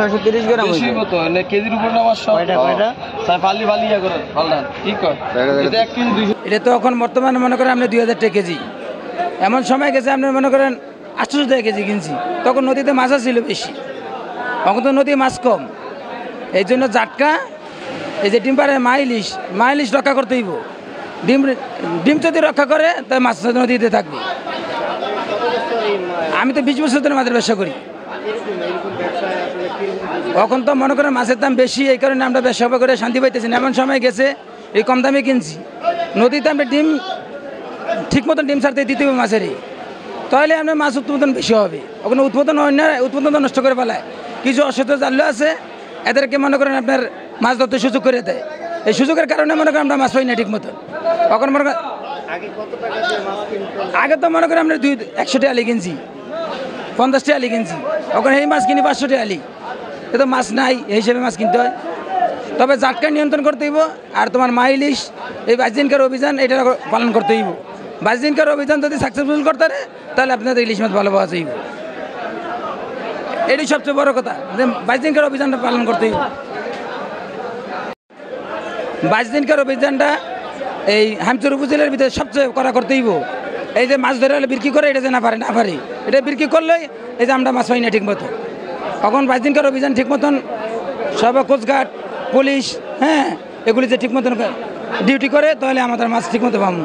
$630 গ্রাম বেশি মতো না কেজির উপর না মাছ কয়টা তাই ফালি ফালি ইয়া করে ফালদান ঠিক কয় এটা 1 কেজি 200 এটা তো এখন বর্তমানে মনে করেন আপনি 2000 টাকা কেজি। এমন সময় গেছে আপনি মনে করেন 800 টাকা কেজি কিনছি, তখন নদীতে মাছ ছিল বেশি, এখন তো নদী মাছ কম। এই জন্য জাটকা, এই যে ডিম পাড়ে মাইলিশ রক্ষা করতে হইব। ডিম যদি রক্ষা করে তাই মাছ নদীতে থাকবে। আমি তো 20 বছর ধরে মাছের ব্যবসা করি। এখন তো মনে করেন মাছের দাম বেশি, এই কারণে আমরা ব্যবসা করে শান্তি পাইতেছি না। এমন সময় গেছে এই কম দামে কিনছি, নদীতে আমরা ডিম ঠিক মতন ডিম ছাড়তে দিতে হবে মাছেরই, তাহলে আপনার মাছ উৎপাদন বেশি হবে। ওখানে উৎপাদন নষ্ট করে ফেলায়। কিছু অসুস্থ জানলে আছে, এদেরকে মনে করেন আপনার মাছ ধরতে সুযোগ করে দেয়। এই সুযোগের কারণে মনে করেন আমরা মাছ পাই না ঠিক মতন। তখন মনে করেন আগে তো মনে করেন আমরা 100 টাকা আলি কিনছি, 50 টাকা আলি কিনছি, ওখানে এই মাছ কিনি 500 টাকা আলি। এ তো মাছ নাই, এই হিসেবে মাছ কিনতে হয়। তবে জাটকা নিয়ন্ত্রণ করতে হইব, আর তোমার মাইলিশ এই 22 দিনকার অভিযান এটা পালন করতে হইব। 22 দিনকার অভিযান যদি সাকসেসফুল করতে পারে তাহলে আপনাদের ইলিশ মাছ ভালো পাওয়া যাইব। এটাই সবচেয়ে বড় কথা, যে 22 দিনকার অভিযানটা পালন করতে হইব। 22 দিনকার অভিযানটা এই হামচর উপজেলার ভিতরে সবচেয়ে করা করতে হইব। এই যে মাছ ধরে বিক্রি করে এটা যে না পারে এটা বিক্রি করলেই এই যে আমরা মাছ পাই না ঠিক মতো। তখন 22 দিনকার অভিযান ঠিক মতন সব কোস্টগার্ড, পুলিশ, হ্যাঁ, এগুলি যে ঠিক মতন ডিউটি করে তাহলে আমাদের মাছ ঠিক মতো পাবো।